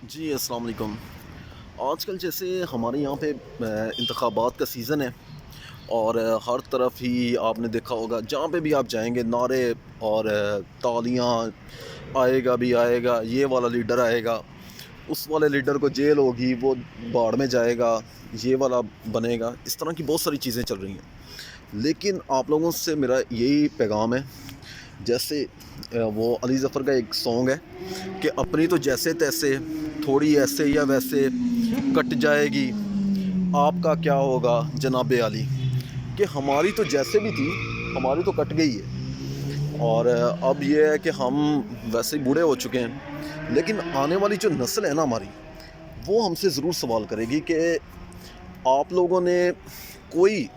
जी, अस्सलाम वालेकुम। आजकल जैसे हमारे यहाँ पे इंतखाबात का सीज़न है और हर तरफ ही आपने देखा होगा, जहाँ पे भी आप जाएँगे नारे और तालियाँ, आएगा भी आएगा, ये वाला लीडर आएगा, उस वाले लीडर को जेल होगी, वो बाढ़ में जाएगा, ये वाला बनेगा। इस तरह की बहुत सारी चीज़ें चल रही हैं। लेकिन आप लोगों से मेरा यही पैगाम है, जैसे वो अली ज़फ़र का एक सॉन्ग है कि अपनी तो जैसे तैसे, थोड़ी ऐसे या वैसे कट जाएगी, आपका क्या होगा जनाबे आली। कि हमारी तो जैसे भी थी, हमारी तो कट गई है और अब ये है कि हम वैसे ही बूढ़े हो चुके हैं। लेकिन आने वाली जो नस्ल है ना हमारी, वो हमसे ज़रूर सवाल करेगी कि आप लोगों ने कोई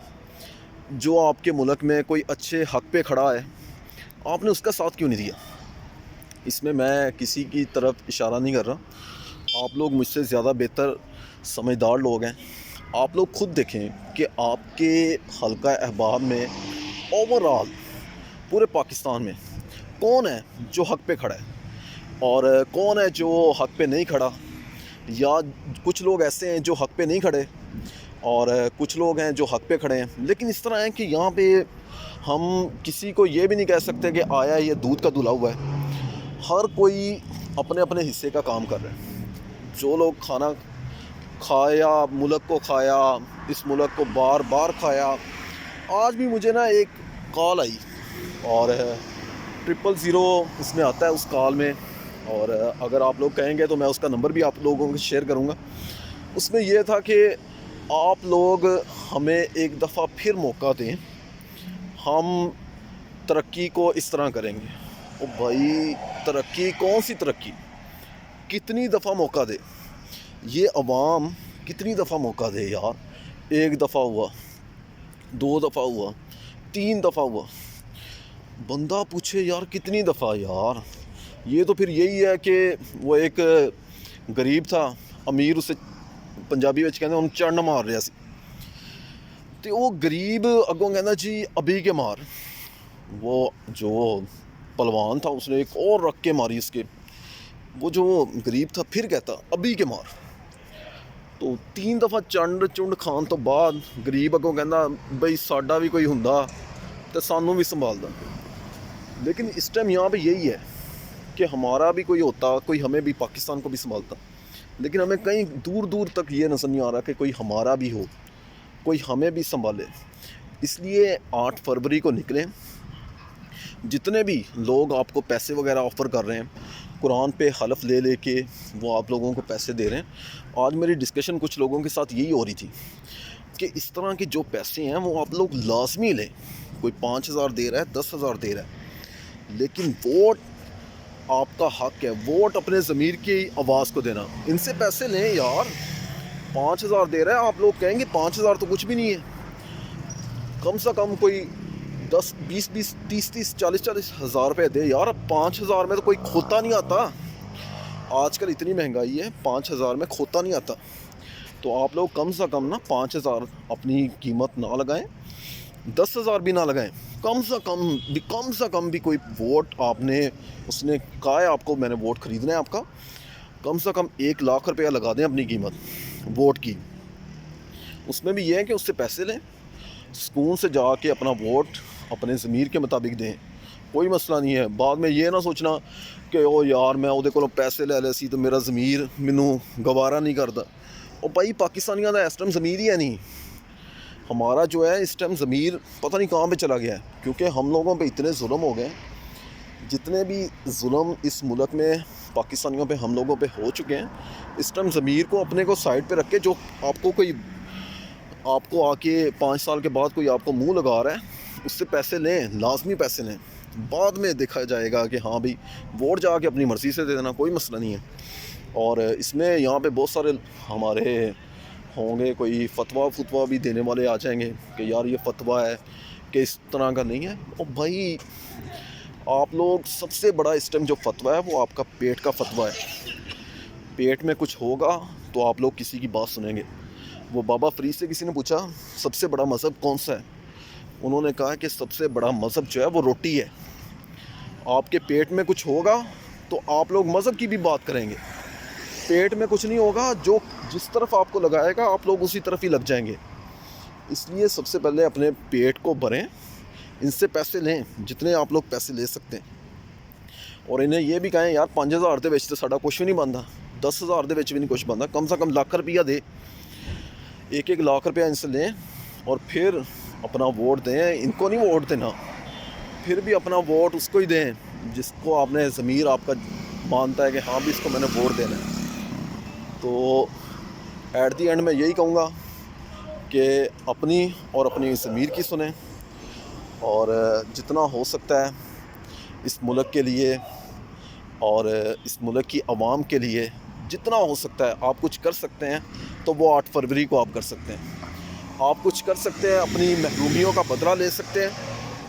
जो आपके मुल्क में कोई अच्छे हक़ पे खड़ा है, आपने उसका साथ क्यों नहीं दिया। इसमें मैं किसी की तरफ इशारा नहीं कर रहा, आप लोग मुझसे ज़्यादा बेहतर समझदार लोग हैं। आप लोग खुद देखें कि आपके हल्का अहबाब में ओवरऑल पूरे पाकिस्तान में कौन है जो हक़ पे खड़ा है और कौन है जो हक़ पे नहीं खड़ा। या कुछ लोग ऐसे हैं जो हक़ पे नहीं खड़े और कुछ लोग हैं जो हक़ पे खड़े हैं। लेकिन इस तरह है कि यहाँ पे हम किसी को ये भी नहीं कह सकते कि आया ये दूध का धुला हुआ है। हर कोई अपने अपने हिस्से का काम कर रहे हैं। जो लोग खाना खाया, मुल्क को खाया, इस मुल्क को बार बार खाया। आज भी मुझे ना एक कॉल आई और 000 उसमें आता है उस कॉल में, और अगर आप लोग कहेंगे तो मैं उसका नंबर भी आप लोगों को शेयर करूँगा। उसमें यह था कि आप लोग हमें एक दफ़ा फिर मौका दें, हम तरक्की को इस तरह करेंगे। ओ भाई, तरक्की कौन सी तरक्की, कितनी दफ़ा मौका दे ये अवाम, कितनी दफ़ा मौका दे यार। एक दफ़ा हुआ, दो दफ़ा हुआ, तीन दफ़ा हुआ, बंदा पूछे यार कितनी दफ़ा यार। ये तो फिर यही है कि वो एक गरीब था, अमीर उसे पंजाबी में कहते उन्हें चढ़ मार रहा सी, तो वो गरीब अगों कहना जी अभी के मार। वो जो पहलवान था उसने एक और रख के मारी इसके, वो जो गरीब था फिर कहता अभी के मार। तो तीन दफ़ा चंड चुंड खान तो बाद गरीब अगों कहना बई साडा भी कोई हुंदा तो सानू भी संभालदा। लेकिन इस टाइम यहाँ पे यही है कि हमारा भी कोई होता, कोई हमें भी, पाकिस्तान को भी संभालता। लेकिन हमें कहीं दूर दूर तक ये नज़र नहीं आ रहा कि कोई हमारा भी हो, कोई हमें भी संभाले। इसलिए 8 फरवरी को निकलें। जितने भी लोग आपको पैसे वगैरह ऑफ़र कर रहे हैं, कुरान पे हलफ ले लेके वो आप लोगों को पैसे दे रहे हैं। आज मेरी डिस्कशन कुछ लोगों के साथ यही हो रही थी कि इस तरह के जो पैसे हैं वो आप लोग लाजमी लें। कोई 5,000 दे रहा है, 10,000 दे रहा है, लेकिन वोट आपका हक़ है, वोट अपने ज़मीर की आवाज़ को देना। इनसे पैसे लें यार। 5,000 दे रहा है, आप लोग कहेंगे 5,000 तो कुछ भी नहीं है। कम से कम कोई 10, 20, 20, 30, 30, 40, 40 हज़ार रुपये दे यार। 5,000 में तो कोई खोता नहीं आता। आजकल इतनी महंगाई है, 5,000 में खोता नहीं आता। तो आप लोग कम से कम ना 5,000 अपनी कीमत ना लगाएं, 10,000 भी ना लगाएं। कम से कम भी कोई वोट आपने, उसने कहा है आपको मैंने वोट ख़रीदना है आपका, कम से कम 1 लाख रुपया लगा दें अपनी कीमत वोट की। उसमें भी ये है कि उससे पैसे लें, सुकून से जाके अपना वोट अपने ज़मीर के मुताबिक दें। कोई मसला नहीं है। बाद में ये ना सोचना कि ओ यार मैं उहदे कोलों पैसे ले ले सी तो मेरा ज़मीर मैनू गवारा नहीं करता। और भाई पाकिस्तानियों का इस टाइम ज़मीर ही है नहीं। हमारा जो है इस टाइम ज़मीर पता नहीं कहाँ पे चला गया है, क्योंकि हम लोगों पे इतने जुल्म हो गए। जितने भी जुल्म इस मुल्क में पाकिस्तानियों पे, हम लोगों पे हो चुके हैं, इस टाइम ज़मीर को अपने को साइड पे रख के, जो आपको कोई, आपको आके 5 साल के बाद कोई आपको मुंह लगा रहा है, उससे पैसे लें, लाजमी पैसे लें। बाद में देखा जाएगा कि हाँ भाई वोट जाके अपनी मर्ज़ी से दे देना, कोई मसला नहीं है। और इसमें यहाँ पे बहुत सारे हमारे होंगे, कोई फतवा भी देने वाले आ जाएंगे कि यार ये फतवा है कि इस तरह का नहीं है। और भाई आप लोग, सबसे बड़ा इस टाइम जो फतवा है वो आपका पेट का फतवा है। पेट में कुछ होगा तो आप लोग किसी की बात सुनेंगे। वो बाबा फरीद से किसी ने पूछा सबसे बड़ा मज़हब कौन सा है, उन्होंने कहा कि सबसे बड़ा मज़हब जो है वो रोटी है। आपके पेट में कुछ होगा तो आप लोग मज़हब की भी बात करेंगे। पेट में कुछ नहीं होगा, जो जिस तरफ आपको लगाएगा आप लोग उसी तरफ ही लग जाएंगे। इसलिए सबसे पहले अपने पेट को भरें, इनसे पैसे लें जितने आप लोग पैसे ले सकते हैं, और इन्हें ये भी कहें यार 5000 ਦੇ ਵਿੱਚ तो साड़ा कुछ भी नहीं बनता, 10,000 ਦੇ ਵਿੱਚ भी नहीं कुछ बनता, कम से कम लाख रुपया दे, 1-1 लाख रुपया इनसे लें और फिर अपना वोट दें। इनको नहीं वोट देना, फिर भी अपना वोट उसको ही दें जिसको आपने ज़मीर आपका मानता है कि हाँ भी इसको मैंने वोट देना है। तो एट दी एंड मैं यही कहूँगा कि अपनी और अपनी ज़मीर की सुने, और जितना हो सकता है इस मुल्क के लिए और इस मुल्क की आवाम के लिए जितना हो सकता है आप कुछ कर सकते हैं, तो वो 8 फरवरी को आप कर सकते हैं। आप कुछ कर सकते हैं, अपनी महरूमियों का बदला ले सकते हैं,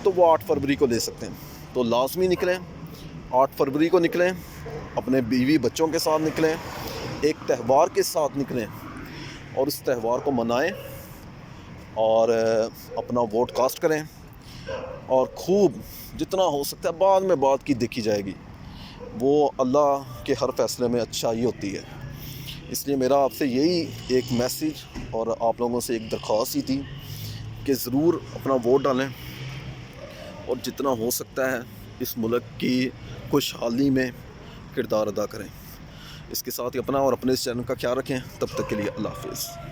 तो वो 8 फरवरी को ले सकते हैं। तो लाजमी निकलें, 8 फरवरी को निकलें, अपने बीवी बच्चों के साथ निकलें, एक त्यौहार के साथ निकलें और उस त्यौहार को मनाएं और अपना वोट कास्ट करें। और खूब जितना हो सकता है, बाद में बात की देखी जाएगी, वो अल्लाह के हर फैसले में अच्छाई होती है। इसलिए मेरा आपसे यही एक मैसेज और आप लोगों से एक दरख्वास्त ही थी कि ज़रूर अपना वोट डालें और जितना हो सकता है इस मुल्क की खुशहाली में किरदार अदा करें। इसके साथ ही अपना और अपने इस चैनल का ख्याल रखें। तब तक के लिए अल्लाह हाफ़िज़।